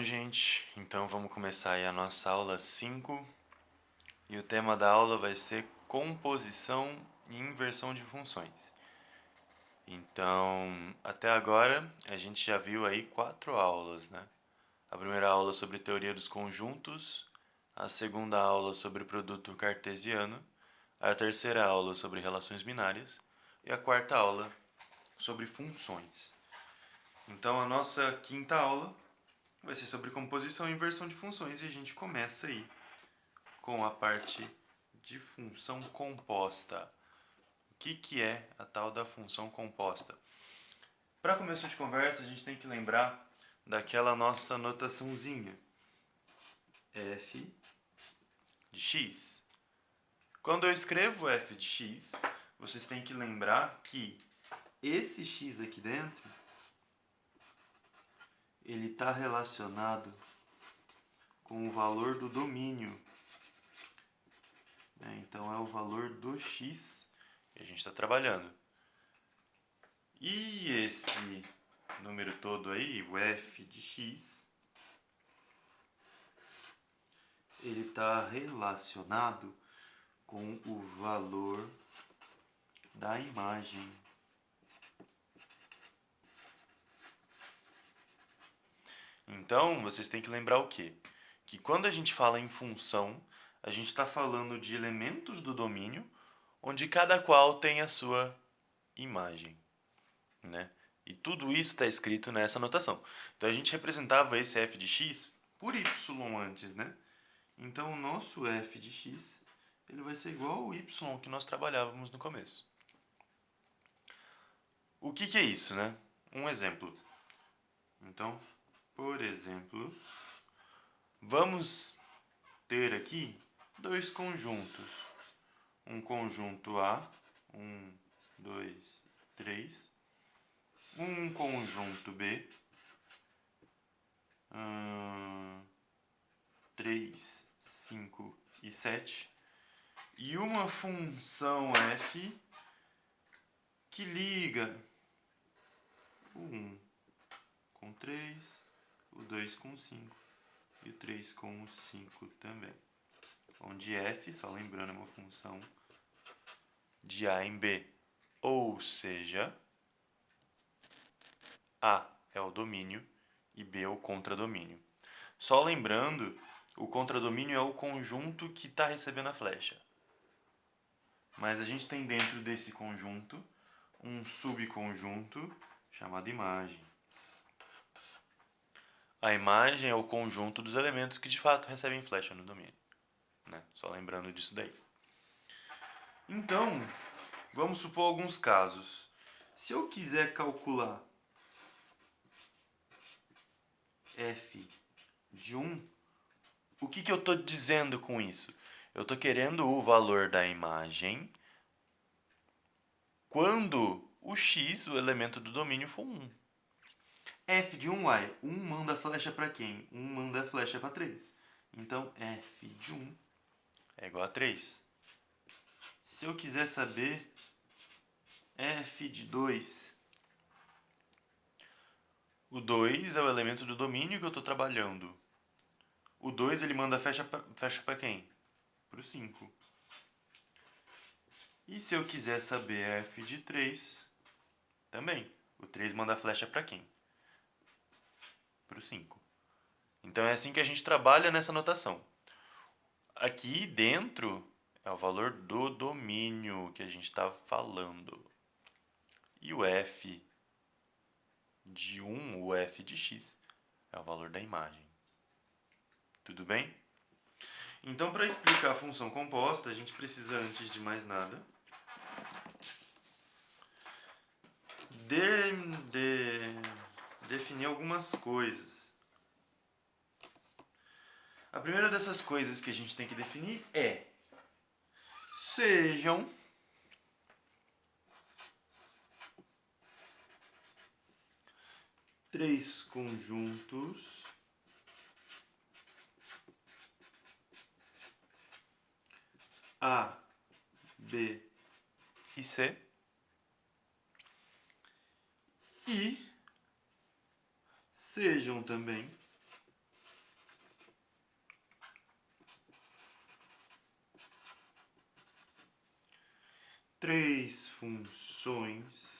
Bom, gente, então vamos começar aí a nossa aula 5 e o tema da aula vai ser composição e inversão de funções. Então, até agora a gente já viu aí 4 aulas, né? A primeira aula sobre teoria dos conjuntos, a segunda aula sobre produto cartesiano, a terceira aula sobre relações binárias e a quarta aula sobre funções. Então, a nossa quinta aula vai ser sobre composição e inversão de funções e a gente começa aí com a parte de função composta. O que é a tal da função composta? Para começo de conversa, a gente tem que lembrar daquela nossa notaçãozinha. F de x. Quando eu escrevo f de x, vocês têm que lembrar que esse x aqui dentro ele está relacionado com o valor do domínio. Então é o valor do x que a gente está trabalhando. E esse número todo aí, o f de x, ele está relacionado com o valor da imagem. Então, vocês têm que lembrar o quê? Que quando a gente fala em função, a gente está falando de elementos do domínio, onde cada qual tem a sua imagem, né? E tudo isso está escrito nessa notação. Então, a gente representava esse f de x por y antes, né? Então, o nosso f de x ele vai ser igual ao y que nós trabalhávamos no começo. O que é isso, né? Um exemplo. Então, por exemplo, vamos ter aqui dois conjuntos. Um conjunto A, 1, 2, 3. Um conjunto B, 3, 5 e 7. E uma função f que liga o 1 com 3, o 2 com 5 e o 3 com o 5 também. Onde f, só lembrando, é uma função de A em B. Ou seja, A é o domínio e B é o contradomínio. Só lembrando, o contradomínio é o conjunto que está recebendo a flecha. Mas a gente tem dentro desse conjunto um subconjunto chamado imagem. A imagem é o conjunto dos elementos que de fato recebem flecha no domínio, né? Só lembrando disso daí. Então, vamos supor alguns casos. Se eu quiser calcular f de 1, o que eu estou dizendo com isso? Eu estou querendo o valor da imagem quando o x, o elemento do domínio, for 1. F de 1 é 1 manda a flecha para quem? 1 manda a flecha para 3. Então, f de 1 é igual a 3. Se eu quiser saber f de 2, o 2 é o elemento do domínio que eu estou trabalhando. O 2 ele manda a flecha para quem? Para o 5. E se eu quiser saber f de 3, também. O 3 manda a flecha para quem? Para o 5. Então é assim que a gente trabalha nessa notação. Aqui dentro é o valor do domínio que a gente está falando. E o f de 1, o f de x, é o valor da imagem. Tudo bem? Então, para explicar a função composta, a gente precisa, antes de mais nada, definir algumas coisas. A primeira dessas coisas que a gente tem que definir é: sejam três conjuntos A, B e C e sejam também três funções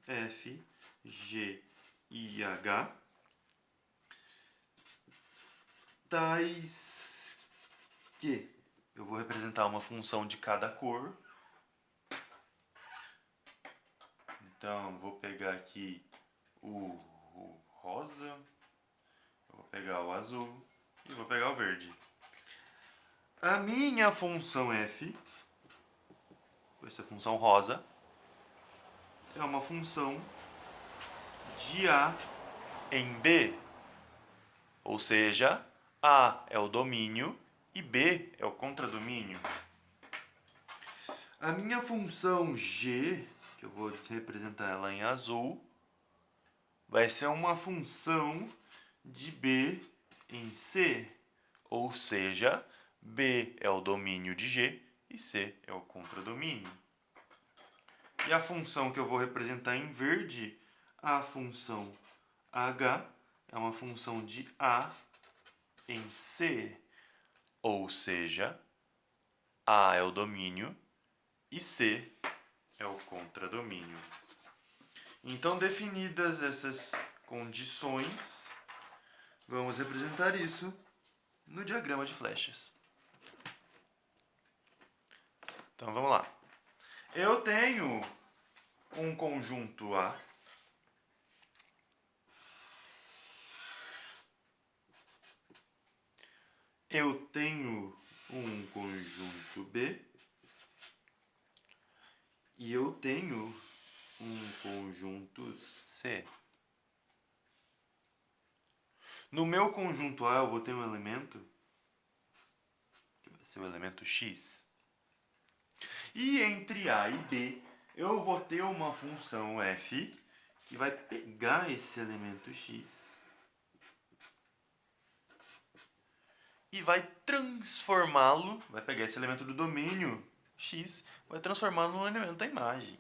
f, g e h tais que eu vou representar uma função de cada cor. Então, vou pegar aqui o rosa, vou pegar o azul e vou pegar o verde. A minha função f, essa função rosa, é uma função de A em B. Ou seja, A é o domínio e B é o contradomínio. A minha função G, que eu vou representar ela em azul, vai ser uma função de B em C. Ou seja, B é o domínio de G e C é o contradomínio. E a função que eu vou representar em verde, a função H, é uma função de A em C. Ou seja, A é o domínio e C é o contradomínio. Então, definidas essas condições, vamos representar isso no diagrama de flechas. Então, vamos lá. Eu tenho um conjunto A. Eu tenho um conjunto B. E eu tenho um conjunto C. No meu conjunto A, eu vou ter um elemento, que vai ser o elemento X. E entre A e B, eu vou ter uma função f, que vai pegar esse elemento X e vai transformá-lo, vai pegar esse elemento do domínio X, vai transformá-lo num elemento da imagem.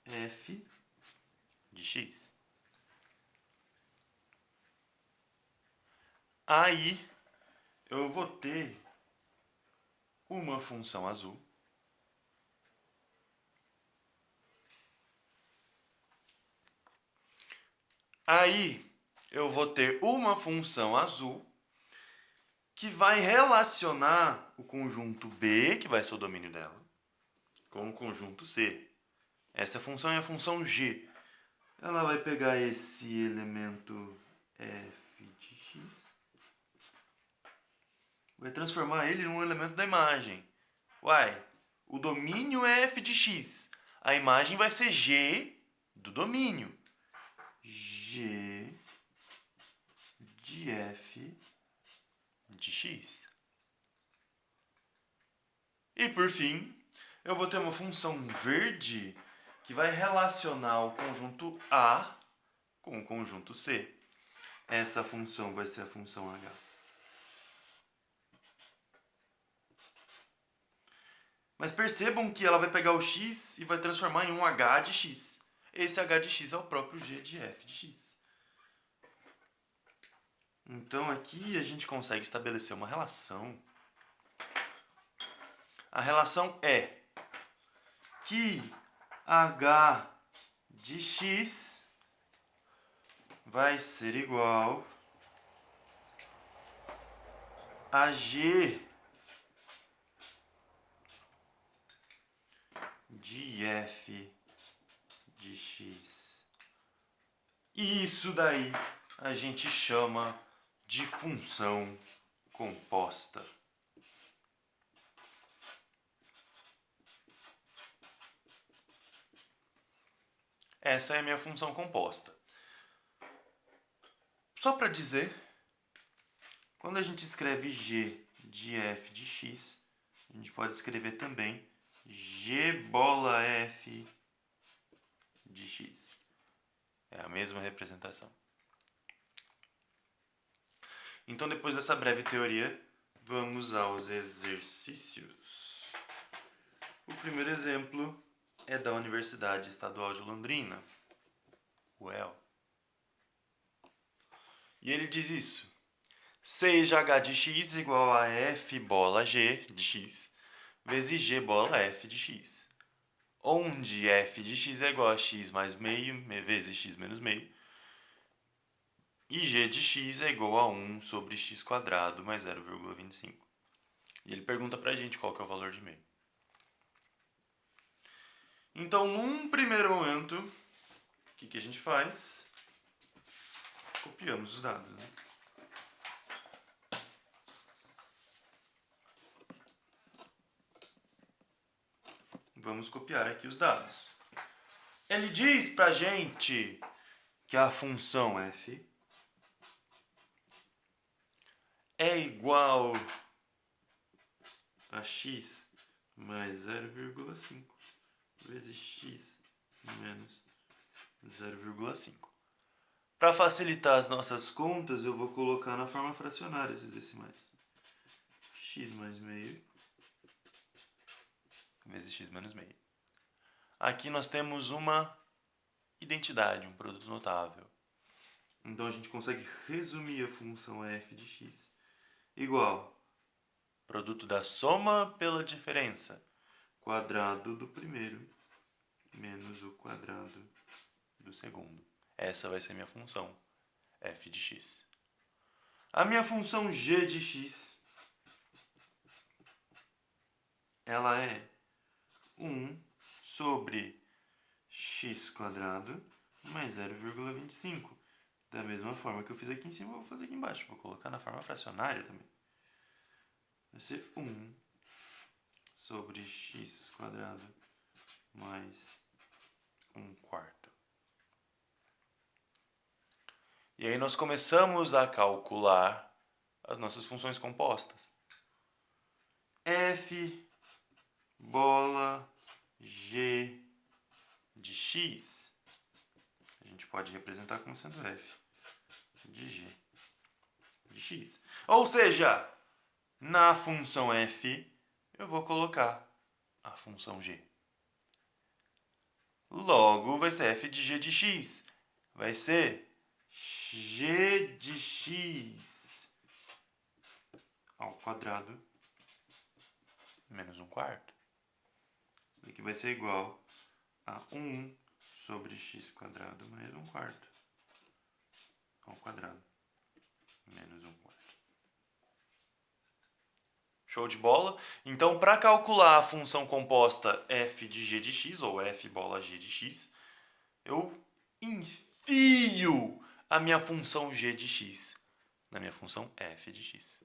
F de X. Aí, eu vou ter uma função azul que vai relacionar o conjunto B, que vai ser o domínio dela, com o conjunto C. Essa função é a função G. Ela vai pegar esse elemento f de x, vai transformar ele num elemento da imagem. Uai, o domínio é f de x. A imagem vai ser g do domínio. G de f de x. E por fim, eu vou ter uma função verde que vai relacionar o conjunto A com o conjunto C. Essa função vai ser a função H. Mas percebam que ela vai pegar o x e vai transformar em um h de x. Esse h de x é o próprio g de f de x. Então aqui a gente consegue estabelecer uma relação. A relação é que h de x vai ser igual a g de f de x. E isso daí a gente chama de função composta. Essa é a minha função composta. Só para dizer, quando a gente escreve g de f de x, a gente pode escrever também g bola f de x. É a mesma representação. Então, depois dessa breve teoria, vamos aos exercícios. O primeiro exemplo é da Universidade Estadual de Londrina, UEL. E ele diz isso. seja h de x igual a f bola g de x vezes g bola f de x, onde f de x é igual a x mais meio vezes x menos meio, e g de x é igual a 1 sobre x quadrado mais 0,25. E ele pergunta pra gente qual que é o valor de meio. Então, num primeiro momento, o que a gente faz? Copiamos os dados, né? Vamos copiar aqui os dados. Ele diz pra gente que a função f é igual a x mais 0,5 vezes x menos 0,5. Para facilitar as nossas contas, eu vou colocar na forma fracionária esses decimais. X mais meio vezes x menos meio. Aqui nós temos uma identidade, um produto notável. Então a gente consegue resumir a função f de x igual produto da soma pela diferença, quadrado do primeiro menos o quadrado do segundo. Essa vai ser minha função f de x. A minha função g de x, ela é 1 sobre x quadrado mais 0,25. Da mesma forma que eu fiz aqui em cima, eu vou fazer aqui embaixo. Vou colocar na forma fracionária também. Vai ser 1 sobre x quadrado mais 1/4. E aí nós começamos a calcular as nossas funções compostas. F bola g de x, a gente pode representar como sendo f de g de x. Ou seja, na função f, eu vou colocar a função g. Logo, vai ser f de g de x. Vai ser g de x ao quadrado menos 1/4. Isso daqui vai ser igual a 1 sobre x quadrado mais 1/4 ao quadrado menos 1/4. Show de bola? Então, para calcular a função composta f de g de x, ou f bola g de x, eu enfio a minha função g de x na minha função f de x.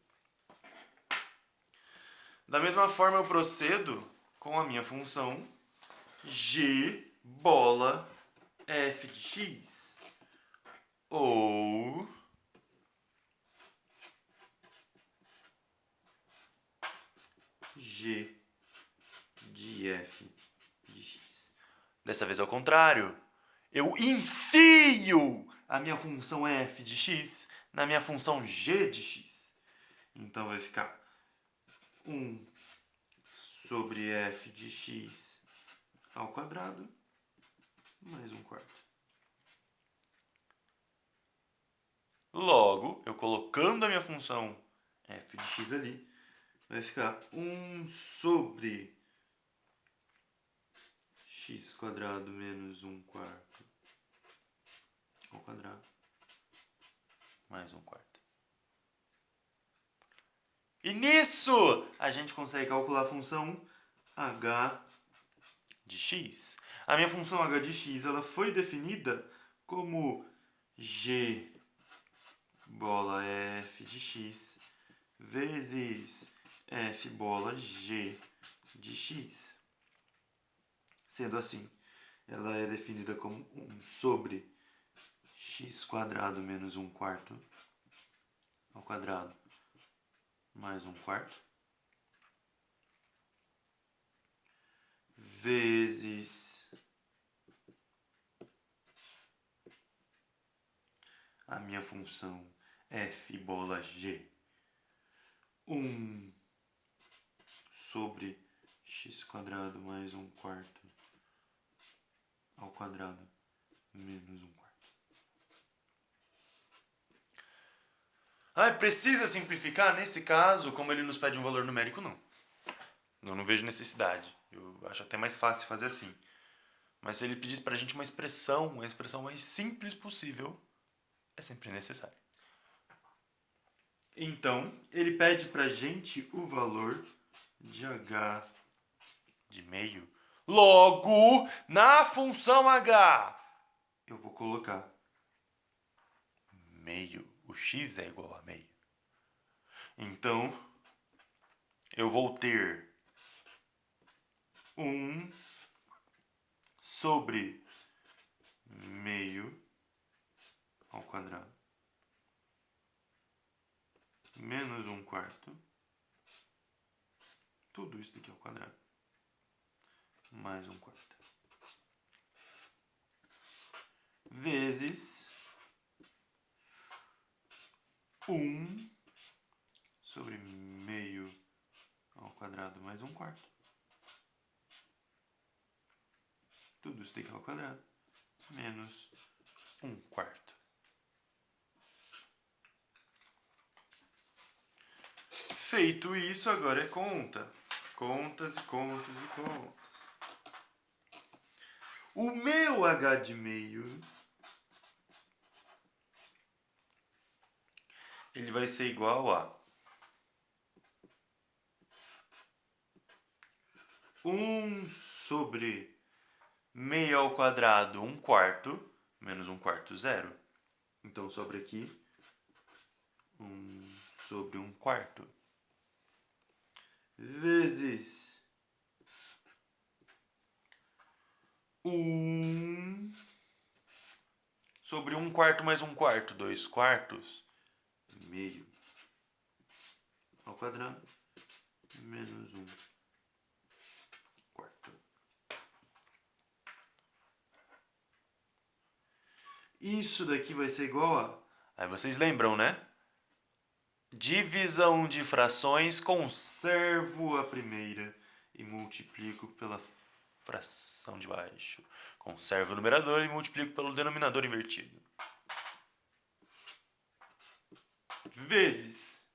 Da mesma forma, eu procedo com a minha função g bola f de x, ou g de f de x. Dessa vez ao contrário, eu enfio a minha função f de x na minha função g de x. Então vai ficar 1 sobre f de x ao quadrado mais 1/4. Logo, eu colocando a minha função f de x ali, vai ficar 1 sobre x quadrado menos 1/4 ao quadrado mais 1/4. E nisso a gente consegue calcular a função h de x. A minha função h de x ela foi definida como g bola f de x vezes f bola g de x. Sendo assim, ela é definida como 1 sobre x quadrado menos 1/4 ao quadrado mais 1/4 vezes a minha função f bola g, 1 sobre x quadrado mais 1/4 ao quadrado menos 1/4. Ah, precisa simplificar? Nesse caso, como ele nos pede um valor numérico, não. Eu não vejo necessidade. Eu acho até mais fácil fazer assim. Mas se ele pedisse pra gente uma expressão, a expressão mais simples possível, é sempre necessário. Então, ele pede pra gente o valor de h de meio. Logo, na função h, eu vou colocar meio. O x é igual a meio. Então, eu vou ter 1 sobre meio ao quadrado menos 1/4. Tudo isso daqui ao quadrado. Mais 1/4. Vezes 1 sobre meio ao quadrado mais 1/4. Tudo isso daqui ao quadrado. Menos 1/4. Feito isso, agora é conta. Contas e contas e contas. O meu h de meio, ele vai ser igual a 1 sobre meio ao quadrado 1/4, menos 1/4, 0. Então sobra aqui 1 sobre 1/4. Vezes 1 sobre 1/4 mais 1/4, 2/4, meio ao quadrado, menos 1/4. Isso daqui vai ser igual a... Aí vocês lembram, né? Divisão de frações, conservo a primeira e multiplico pela fração de baixo. Conservo o numerador e multiplico pelo denominador invertido. Vezes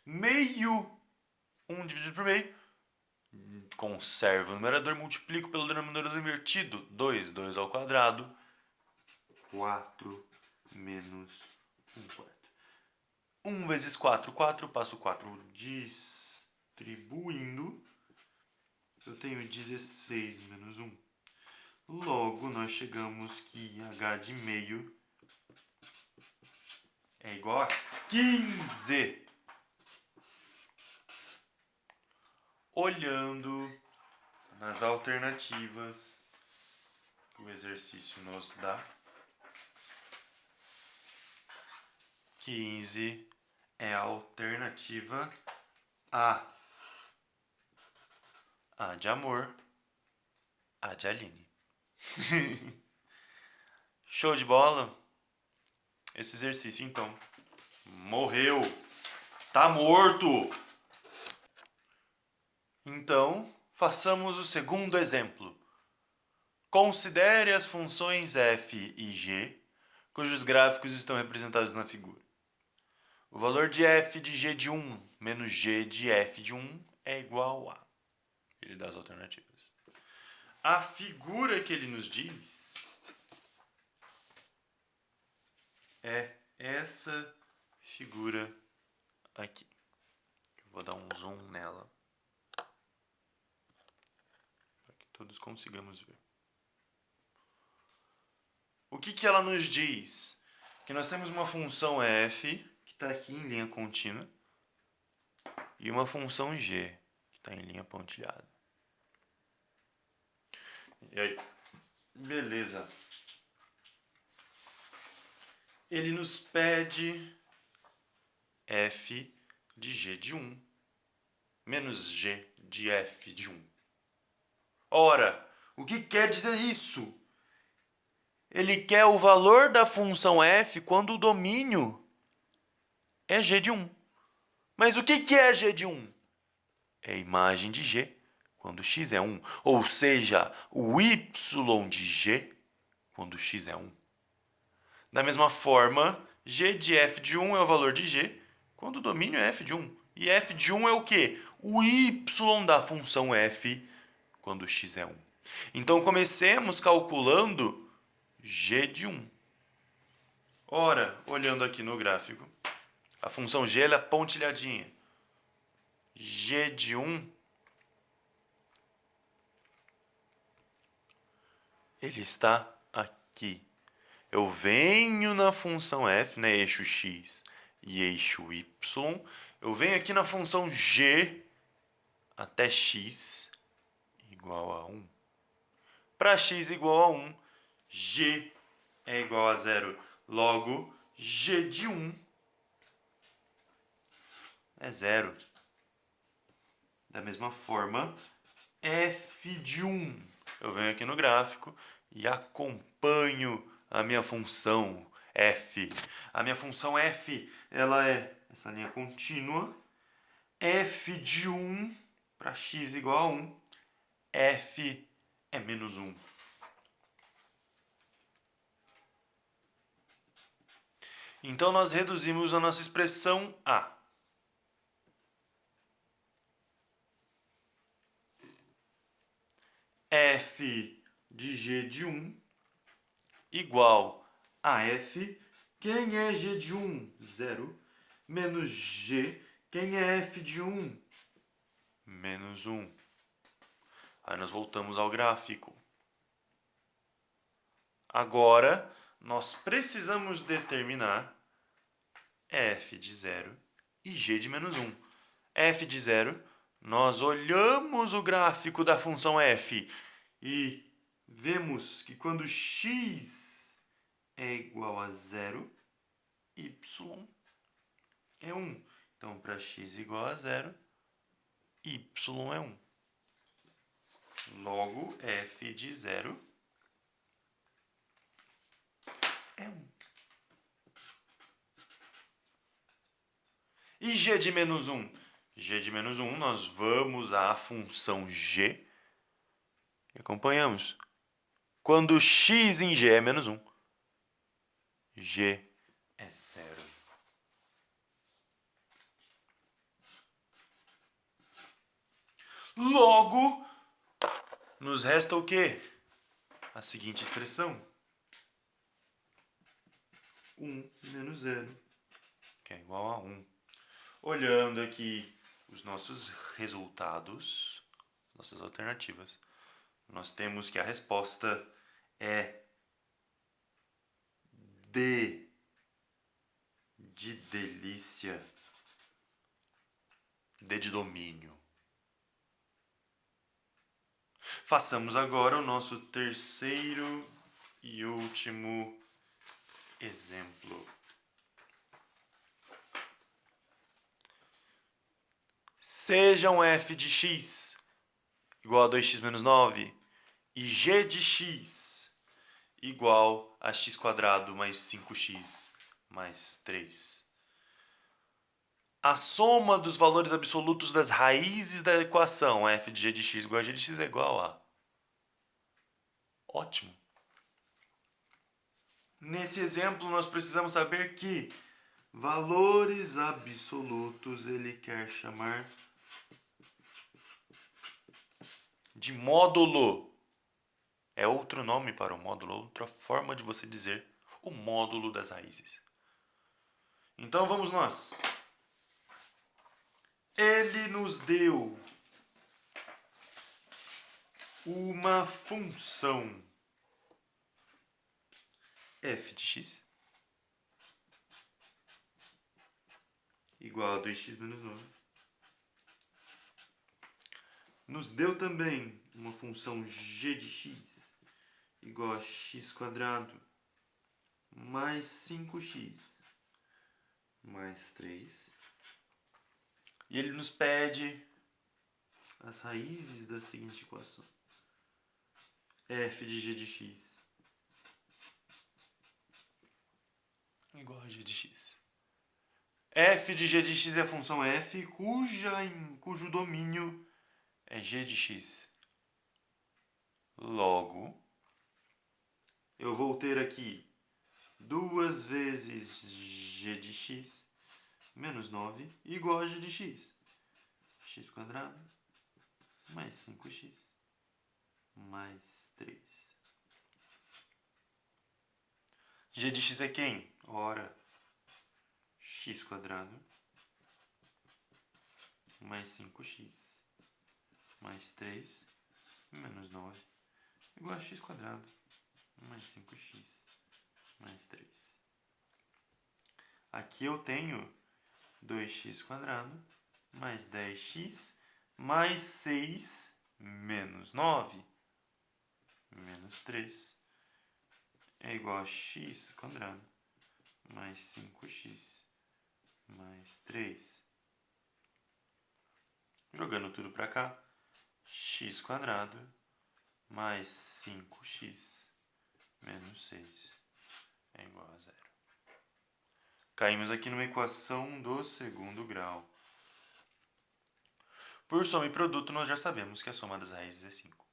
meio, 1 dividido por meio. Conservo o numerador e multiplico pelo denominador invertido. 2, 2 ao quadrado. 4 menos 1/4. 1 vezes 4, 4. Passo 4 distribuindo. Eu tenho 16 menos 1. Logo, nós chegamos que h de meio é igual a 15. Olhando nas alternativas que o exercício nos dá, 15 é a alternativa A. A de amor, A de Aline. Show de bola? Esse exercício, então, morreu. Tá morto. Então, façamos o segundo exemplo. Considere as funções f e g, cujos gráficos estão representados na figura. O valor de f de g de 1 menos g de f de 1 é igual a... Ele dá as alternativas. A figura que ele nos diz é essa figura aqui. Eu vou dar um zoom nela para que todos consigamos ver. O que ela nos diz? Que nós temos uma função f, que está aqui em linha contínua, e uma função g, que está em linha pontilhada. E aí? Beleza. Ele nos pede f de g de 1 menos g de f de 1. Ora, o que quer dizer isso? Ele quer o valor da função f quando o domínio é g de 1. Mas o que é g de 1? É a imagem de g quando x é 1. Ou seja, o y de g quando x é 1. Da mesma forma, g de f de 1 é o valor de g, quando o domínio é f de 1. E f de 1 é o quê? O y da função f quando x é 1. Então, comecemos calculando g de 1. Ora, olhando aqui no gráfico, a função g ela é pontilhadinha. G de 1, ele está aqui. Eu venho na função f, né, eixo x e eixo y. Eu venho aqui na função g até x igual a 1. Para x igual a 1, g é igual a 0. Logo, g de 1 é 0. Da mesma forma, f de 1. Eu venho aqui no gráfico e acompanho a minha função f. A minha função f, ela é essa linha contínua. F de 1 para x igual a 1. F é menos 1. Então, nós reduzimos a nossa expressão a f de g de 1 igual a f. Quem é g de 1? 0. Menos g. Quem é f de 1? Menos 1. Aí nós voltamos ao gráfico. Agora, nós precisamos determinar f de 0 e g de menos 1. F de 0, nós olhamos o gráfico da função f e vemos que quando x é igual a 0, y é 1. Então, para x igual a 0, y é 1. Logo, f de 0 é 1. E g de menos 1? G de menos 1, nós vamos à função g e acompanhamos. Quando x em g é menos 1, g é 0. Logo, nos resta o quê? A seguinte expressão. 1 menos 0, que é igual a 1. Olhando aqui os nossos resultados, nossas alternativas, nós temos que a resposta é D de delícia, D de domínio. Façamos agora o nosso terceiro e último exemplo. Sejam f de x igual a 2x menos 9 e g de x igual a x² mais 5x mais 3. A soma dos valores absolutos das raízes da equação f de g de x igual a g de x é igual a... Ótimo! Nesse exemplo, nós precisamos saber que valores absolutos ele quer chamar de módulo. É outro nome para o módulo, outra forma de você dizer o módulo das raízes. Então vamos nós. Ele nos deu uma função f de x igual a 2x menos 9. Nos deu também uma função g de x igual a x² mais 5x mais 3. E ele nos pede as raízes da seguinte equação. F de g de x igual a g de x. F de g de x é a função f cujo domínio é g de x. Logo, eu vou ter aqui 2 vezes g de x menos 9 igual a g de x. X quadrado mais 5x mais 3. G de x é quem? Ora, x quadrado mais 5x mais 3 menos 9 igual a x quadrado mais 5x mais 3. Aqui eu tenho 2x quadrado mais 10x mais 6 menos 9 menos 3 é igual a x quadrado mais 5x mais 3. Jogando tudo para cá, x quadrado mais 5x menos 6 é igual a 0. Caímos aqui numa equação do segundo grau. Por soma e produto, nós já sabemos que a soma das raízes é 5.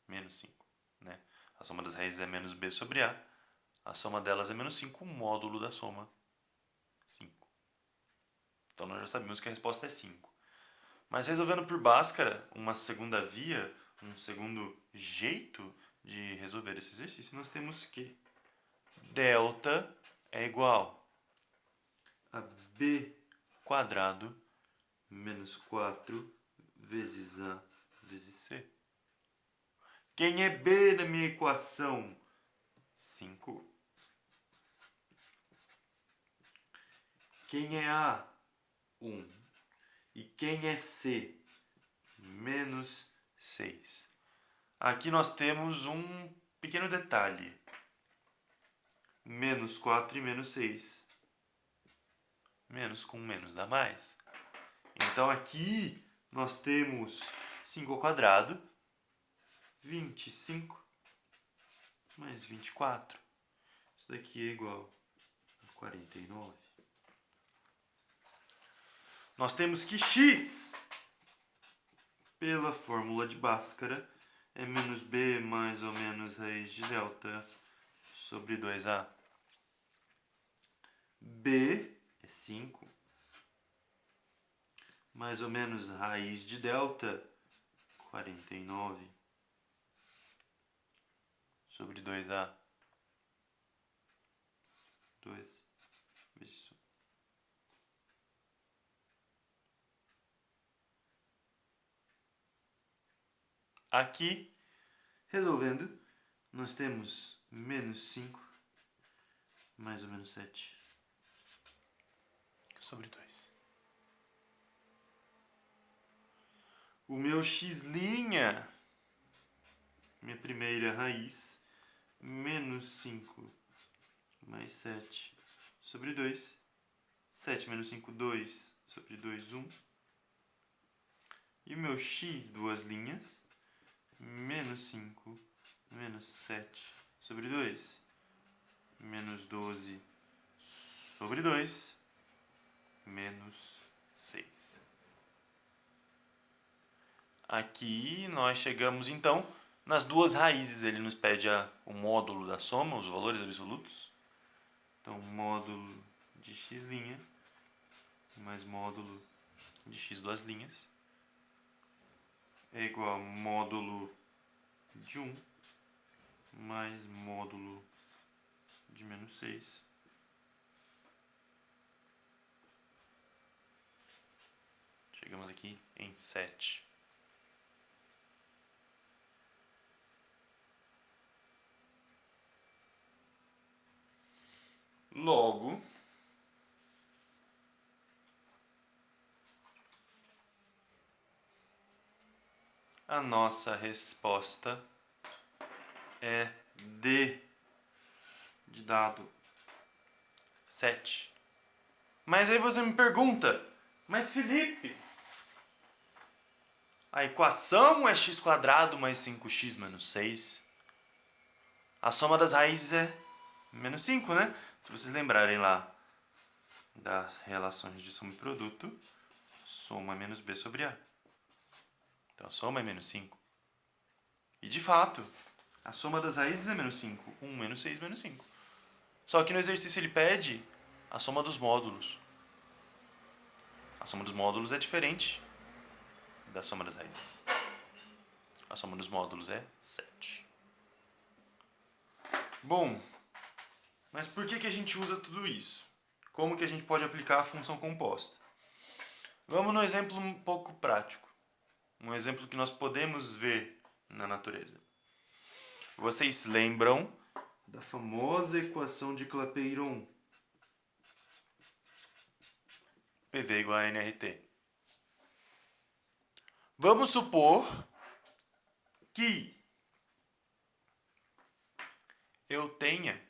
Menos 5, né? A soma das raízes é menos b sobre a. A soma delas é menos 5, o módulo da soma, 5. Então, nós já sabemos que a resposta é 5. Mas resolvendo por Bhaskara, uma segunda via, um segundo jeito de resolver esse exercício, nós temos que delta é igual a b quadrado menos 4 vezes a vezes c. Quem é b na minha equação? 5. Quem é a? 1. E quem é c? Menos 6. Aqui nós temos um pequeno detalhe. Menos 4 e menos 6. Menos com menos dá mais. Então aqui nós temos 5 ao quadrado, 25 mais 24. Isso daqui é igual a 49. Nós temos que x, pela fórmula de Bhaskara, é menos b mais ou menos raiz de delta sobre 2a. b é 5. Mais ou menos raiz de delta, 49. Sobre 2a. 2 vezes 1. Aqui, resolvendo, nós temos menos 5 mais ou menos 7 sobre 2. O meu x', minha primeira raiz, menos 5 mais 7 sobre 2. 7 menos 5, 2 sobre 2, 1. E o meu x, duas linhas, menos 5 menos 7 sobre 2. Menos 12 sobre 2, menos 6. Aqui nós chegamos então nas duas raízes. Ele nos pede o módulo da soma, os valores absolutos. Então, módulo de x' mais módulo de x duas linhas é igual a módulo de 1 mais módulo de menos 6 chegamos aqui em 7. Logo, a nossa resposta é D de dado 7. Mas aí você me pergunta, mas Felipe, a equação é x² mais 5x menos 6. A soma das raízes é menos 5, né? Se vocês lembrarem lá das relações de soma e produto, soma é menos b sobre a. Então a soma é menos 5. E de fato, a soma das raízes é menos 5. 1 menos 6 menos 5. Só que no exercício ele pede a soma dos módulos. A soma dos módulos é diferente da soma das raízes. A soma dos módulos é 7. Bom, mas por que a gente usa tudo isso? Como que a gente pode aplicar a função composta? Vamos num exemplo um pouco prático. Um exemplo que nós podemos ver na natureza. Vocês lembram da famosa equação de Clapeyron? PV igual a nRT. Vamos supor que eu tenha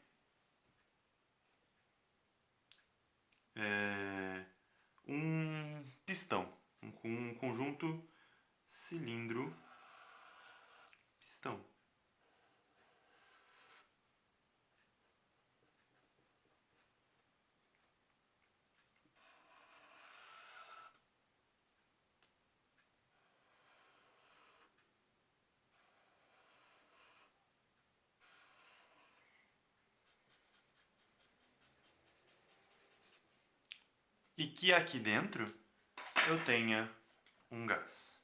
um pistão, um conjunto cilindro-pistão. E que aqui dentro eu tenha um gás.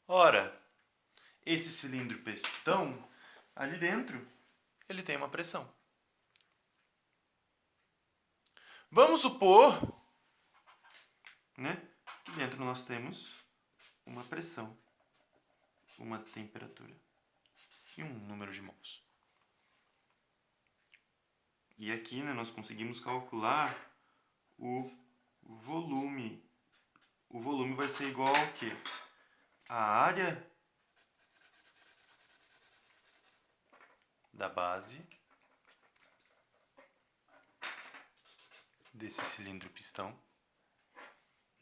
Ora, esse cilindro pistão, ali dentro, ele tem uma pressão. Vamos supor, né, que dentro nós temos uma pressão, uma temperatura e um número de mols. E aqui, né, nós conseguimos calcular o volume. O volume vai ser igual ao quê? A área da base desse cilindro pistão.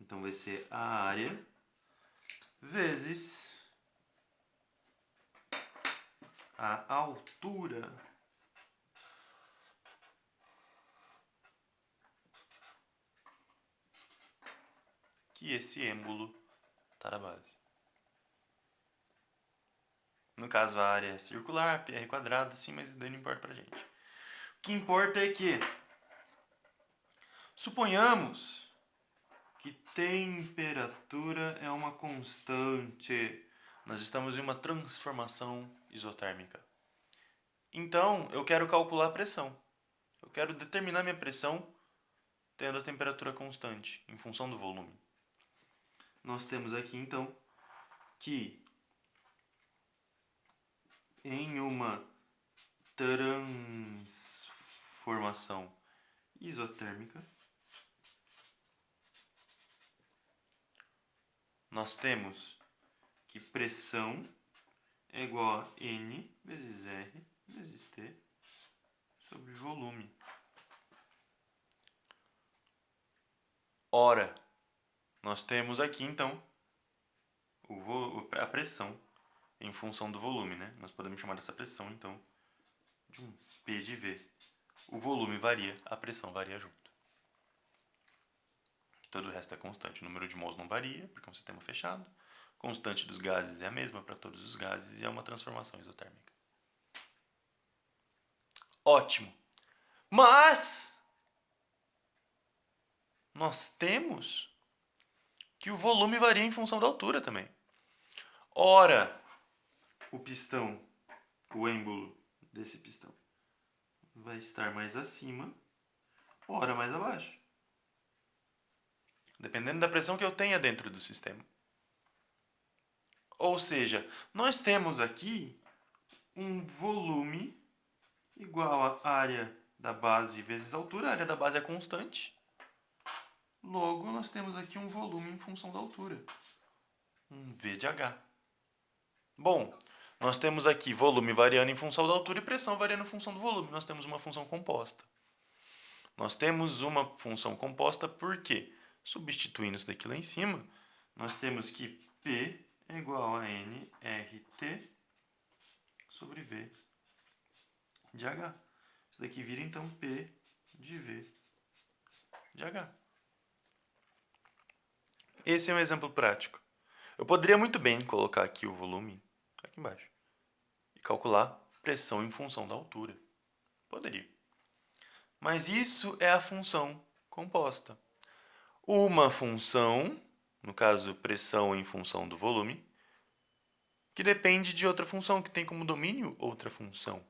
Então vai ser a área vezes a altura que esse êmbolo está na base. No caso, a área é circular, πr quadrado, assim, mas isso daí não importa pra gente. O que importa é que suponhamos que temperatura é uma constante. Nós estamos em uma transformação isotérmica. Então, eu quero calcular a pressão. Eu quero determinar minha pressão tendo a temperatura constante, em função do volume. Nós temos aqui, então, que em uma transformação isotérmica, nós temos que pressão é igual a N vezes R vezes T sobre volume. Ora, nós temos aqui, então, a pressão em função do volume, né? Nós podemos chamar dessa pressão, então, de um P de V. O volume varia, a pressão varia junto. Todo o resto é constante. O número de mols não varia, porque é um sistema fechado. Constante dos gases é a mesma para todos os gases e é uma transformação isotérmica. Ótimo! Mas nós temos que o volume varia em função da altura também. Ora, o pistão, o êmbolo desse pistão, vai estar mais acima, ora mais abaixo. Dependendo da pressão que eu tenha dentro do sistema. Ou seja, nós temos aqui um volume igual a área da base vezes a altura. A área da base é constante. Logo, nós temos aqui um volume em função da altura. Um V de H. Bom, nós temos aqui volume variando em função da altura e pressão variando em função do volume. Nós temos uma função composta. Nós temos uma função composta porque, substituindo isso daqui lá em cima, nós temos que P é igual a nRT sobre V de H. Isso daqui vira então P de V de H. Esse é um exemplo prático. Eu poderia muito bem colocar aqui o volume, aqui embaixo, e calcular pressão em função da altura. Poderia. Mas isso é a função composta. Uma função, no caso pressão em função do volume, que depende de outra função, que tem como domínio outra função.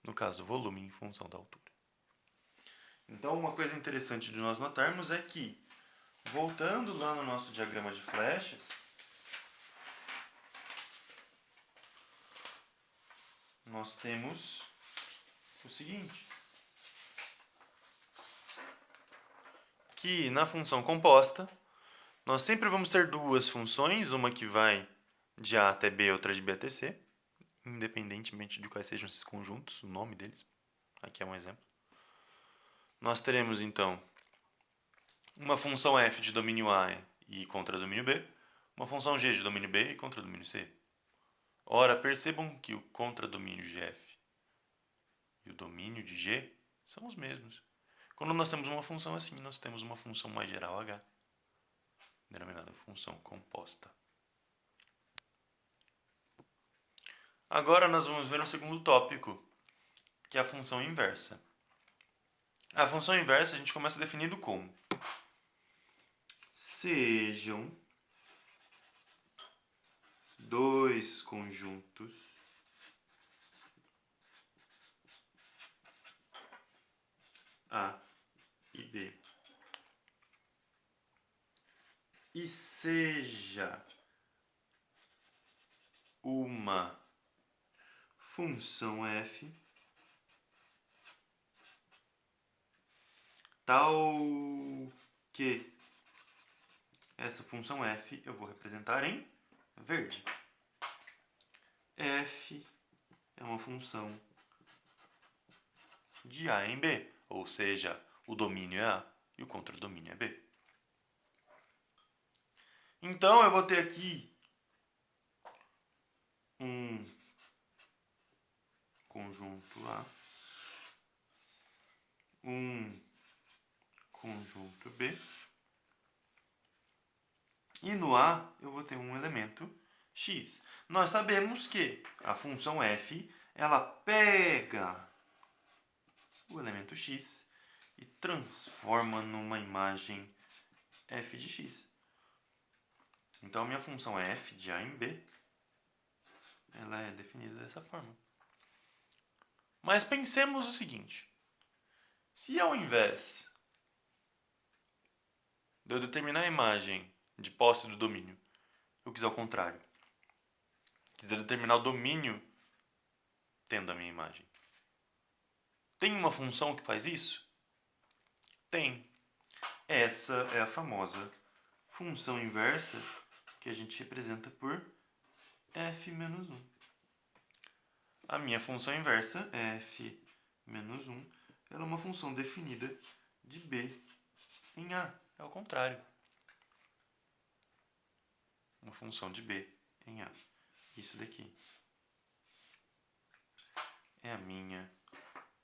No caso, volume em função da altura. Então, uma coisa interessante de nós notarmos é que, voltando lá no nosso diagrama de flechas, nós temos o seguinte, que na função composta, nós sempre vamos ter duas funções, uma que vai de A até B, outra de B até C, independentemente de quais sejam esses conjuntos, o nome deles. Aqui é um exemplo. Nós teremos, então, uma função f de domínio A e contra domínio B, uma função g de domínio B e contra domínio C. Ora, percebam que o contradomínio de f e o domínio de g são os mesmos. Quando nós temos uma função assim, nós temos uma função mais geral h, denominada função composta. Agora nós vamos ver um segundo tópico, que é a função inversa. A função inversa a gente começa definindo como: sejam dois conjuntos A e B e seja uma função f tal que essa função f eu vou representar em verde. F é uma função de A em B, ou seja, o domínio é A e o contradomínio é B. Então eu vou ter aqui um conjunto A, um conjunto B, e no A eu vou ter um elemento x. Nós sabemos que a função f ela pega o elemento x e transforma numa imagem f de x. Então a minha função é f de A em B, ela é definida dessa forma. Mas pensemos o seguinte: se ao invés de eu determinar a imagem de posse do domínio, eu quiser o contrário, quiser determinar o domínio tendo a minha imagem, tem uma função que faz isso? Tem. Essa é a famosa função inversa que a gente representa por f menos 1. A minha função inversa, f menos 1, ela é uma função definida de b em a. É o contrário. Uma função de b em a. Isso daqui é a minha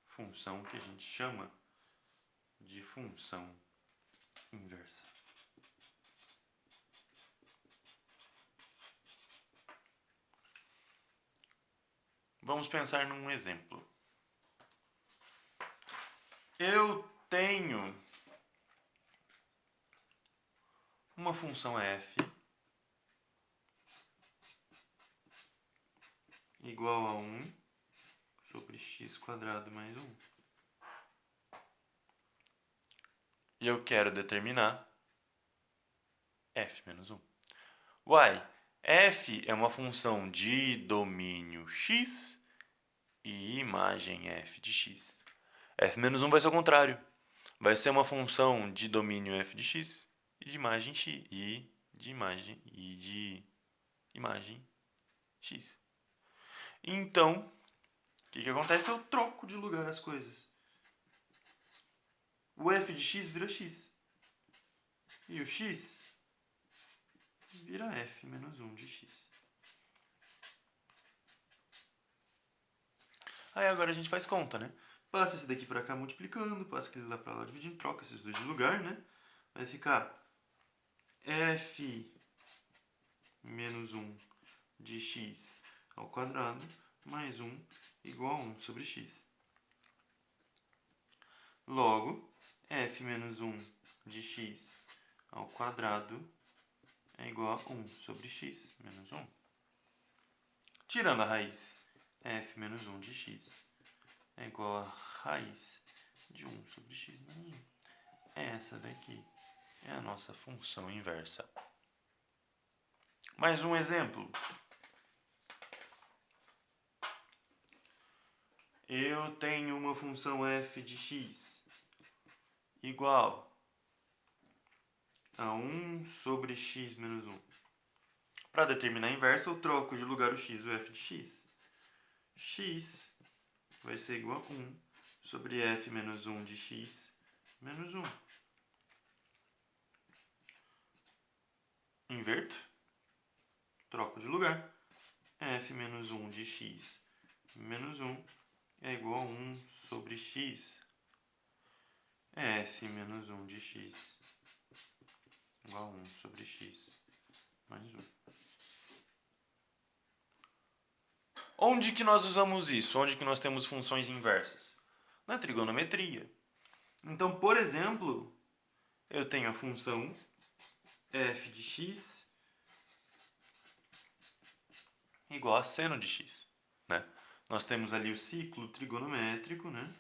função que a gente chama de função inversa. Vamos pensar num exemplo. Eu tenho uma função f igual a 1 sobre x² mais 1. E eu quero determinar f menos 1. Uai, f é uma função de domínio x e imagem f de x. F menos 1 vai ser o contrário. Vai ser uma função de domínio f de x e de imagem x. E de imagem x. Então, o que acontece? Eu troco de lugar as coisas. O f de x vira x. E o x vira f menos 1 de x. Aí agora a gente faz conta, né? Passa esse daqui pra cá multiplicando, passa aquele lá pra lá dividindo, troca esses dois de lugar, né? Vai ficar f menos 1 de x ao quadrado mais 1 igual a 1 sobre x. Logo, f menos 1 de x ao quadrado é igual a 1 sobre x menos 1. Tirando a raiz, f menos 1 de x é igual a raiz de 1 sobre x menos 1. Essa daqui é a nossa função inversa. Mais um exemplo. Eu tenho uma função f de x igual a 1 sobre x menos 1. Para determinar a inversa, eu troco de lugar o x, o f de x. X vai ser igual a 1 sobre f menos 1 de x menos 1. Inverto. Troco de lugar. F menos 1 de x menos 1 é igual a 1 sobre x. F menos 1 de x igual a 1 sobre x mais 1. Onde que nós usamos isso? Onde que nós temos funções inversas? Na trigonometria. Então, por exemplo, eu tenho a função f de x igual a seno de x, né? Nós temos ali o ciclo trigonométrico, né?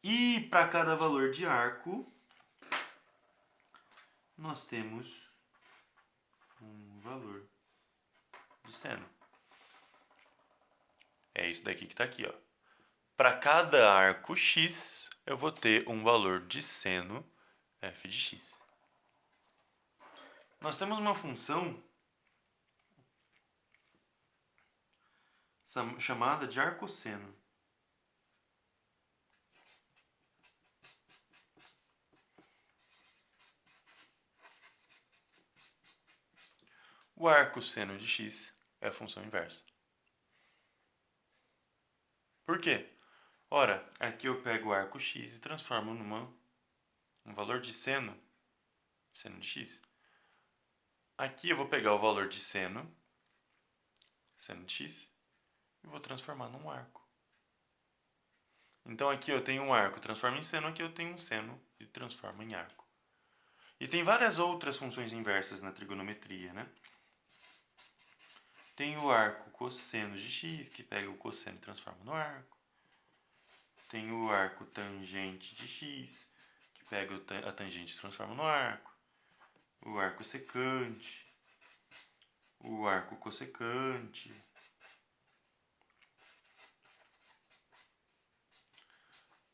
E para cada valor de arco, nós temos um valor de seno. É isso daqui que está aqui, ó. Para cada arco x, eu vou ter um valor de seno f de x. Nós temos uma função chamada de arcosseno. O arcosseno de x é a função inversa. Por quê? Ora, aqui eu pego o arco x e transformo um valor de seno de x. Aqui eu vou pegar o valor de seno de x, e vou transformar num arco. Então aqui eu tenho um arco, transformo em seno, aqui eu tenho um seno e transformo em arco. E tem várias outras funções inversas na trigonometria, né? Tem o arco cosseno de x, que pega o cosseno e transforma no arco. Tem o arco tangente de x, que pega a tangente e transforma no arco. O arco secante. O arco cossecante.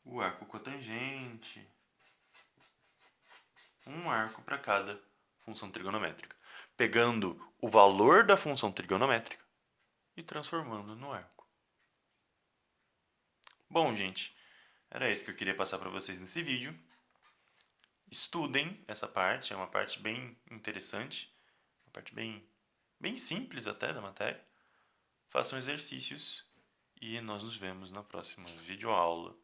O arco cotangente. Um arco para cada função trigonométrica, pegando o valor da função trigonométrica e transformando no arco. Bom, gente, era isso que eu queria passar para vocês nesse vídeo. Estudem essa parte, é uma parte bem interessante, uma parte bem simples até da matéria. Façam exercícios e nós nos vemos na próxima videoaula,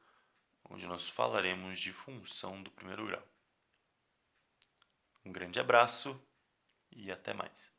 onde nós falaremos de função do primeiro grau. Um grande abraço e até mais.